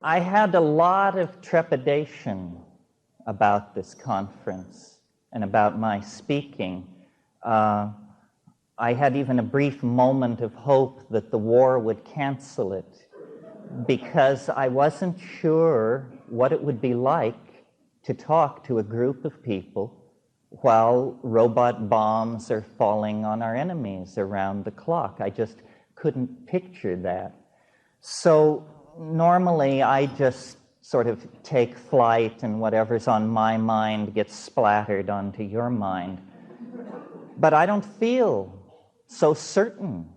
I had a lot of trepidation about this conference and about my speaking. I had even a brief moment of hope that the war would cancel it, because I wasn't sure what it would be like to talk to a group of people while robot bombs are falling on our enemies around the clock. I just couldn't picture that. So normally I just sort of take flight and whatever's on my mind gets splattered onto your mind. But I don't feel so certain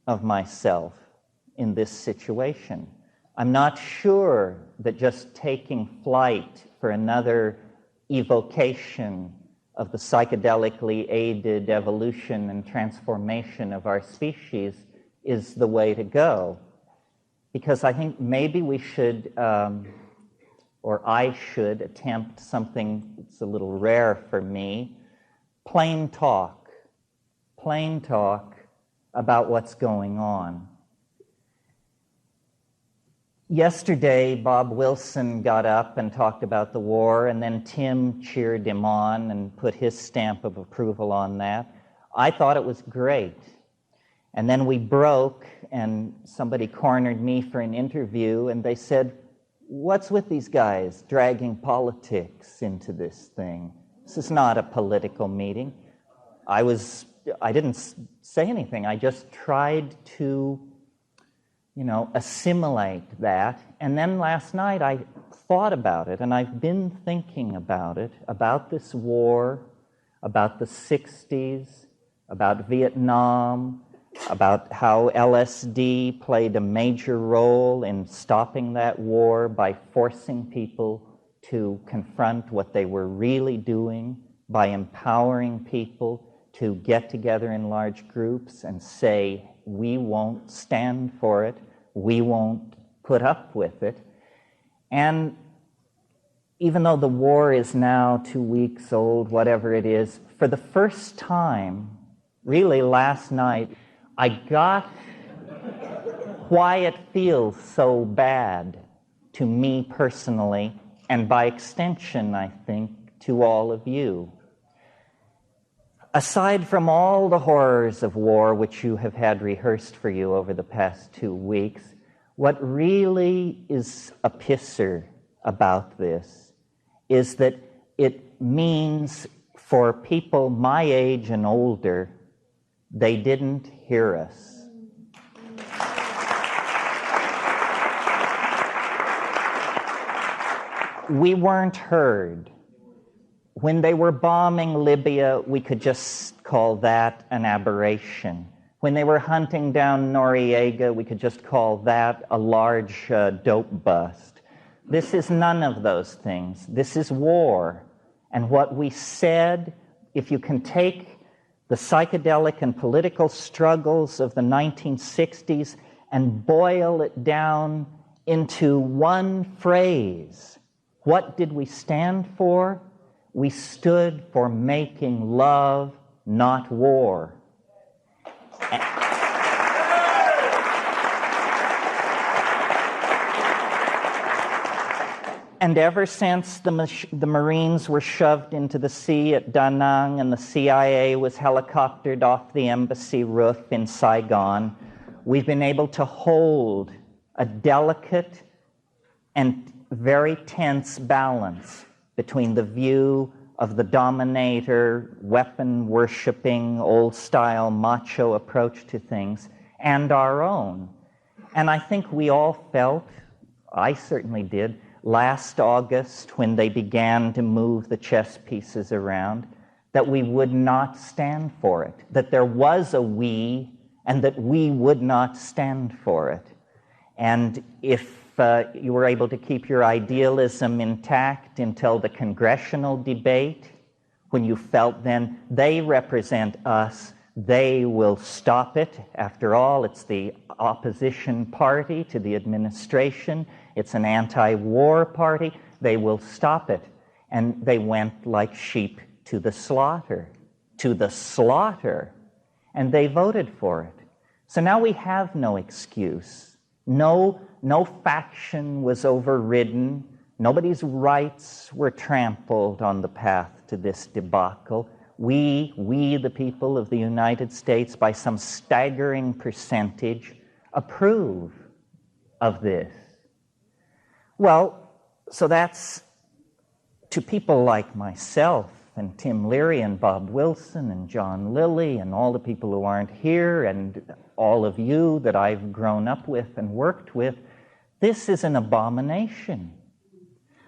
of myself in this situation. I'm not sure that just taking flight for another evocation of the psychedelically aided evolution and transformation of our species is the way to go. Because I think maybe we should, or I should, attempt something that's a little rare for me, plain talk about what's going on. Yesterday, Bob Wilson got up and talked about the war, and then Tim cheered him on and put his stamp of approval on that. I thought it was great. And then we broke, and somebody cornered me for an interview, and they said, "What's with these guys dragging politics into this thing? This is not a political meeting." I didn't say anything. I just tried to, assimilate that. And then last night I thought about it, and I've been thinking about it, about this war, about the 60s, about Vietnam, about how LSD played a major role in stopping that war by forcing people to confront what they were really doing, by empowering people to get together in large groups and say, we won't stand for it, we won't put up with it. And even though the war is now 2 weeks old, whatever it is, for the first time, really last night, I got why it feels so bad to me personally, and by extension, I think, to all of you. Aside from all the horrors of war, which you have had rehearsed for you over the past 2 weeks, what really is a pisser about this is that it means for people my age and older, they didn't hear us. We weren't heard. When they were bombing Libya, we could just call that an aberration. When they were hunting down Noriega, we could just call that a large dope bust. This is none of those things. This is war. And what we said, if you can take the psychedelic and political struggles of the 1960s and boil it down into one phrase, what did we stand for? We stood for making love, not war. And ever since the Marines were shoved into the sea at Da Nang and the CIA was helicoptered off the embassy roof in Saigon, we've been able to hold a delicate and very tense balance between the view of the dominator, weapon-worshipping, old-style macho approach to things, and our own. And I think we all felt, I certainly did, last August when they began to move the chess pieces around, that we would not stand for it, that there was a we, and that we would not stand for it. And if you were able to keep your idealism intact until the congressional debate, when you felt then they represent us, they will stop it. After all, it's the opposition party to the administration. It's an anti-war party. They will stop it. And they went like sheep to the slaughter. To the slaughter. And they voted for it. So now we have no excuse. No faction was overridden. Nobody's rights were trampled on the path to this debacle. We, the people of the United States, by some staggering percentage, approve of this. Well, so that's to people like myself and Tim Leary and Bob Wilson and John Lilly and all the people who aren't here and all of you that I've grown up with and worked with, this is an abomination.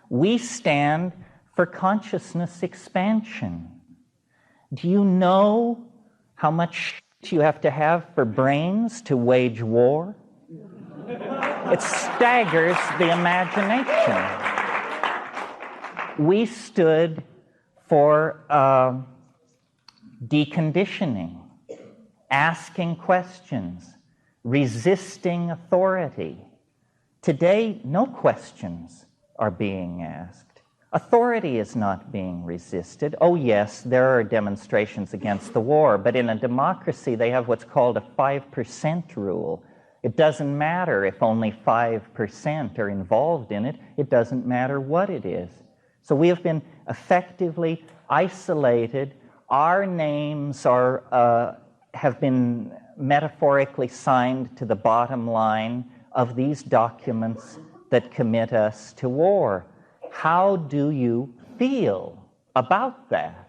We stand for consciousness expansion. Do you know how much shit you have to have for brains to wage war? It staggers the imagination. We stood for deconditioning, asking questions, resisting authority. Today, no questions are being asked. Authority is not being resisted. Oh yes, there are demonstrations against the war, but in a democracy they have what's called a 5% rule. It doesn't matter if only 5% are involved in it. It doesn't matter what it is. So we have been effectively isolated. Our names have been metaphorically signed to the bottom line of these documents that commit us to war. How do you feel about that?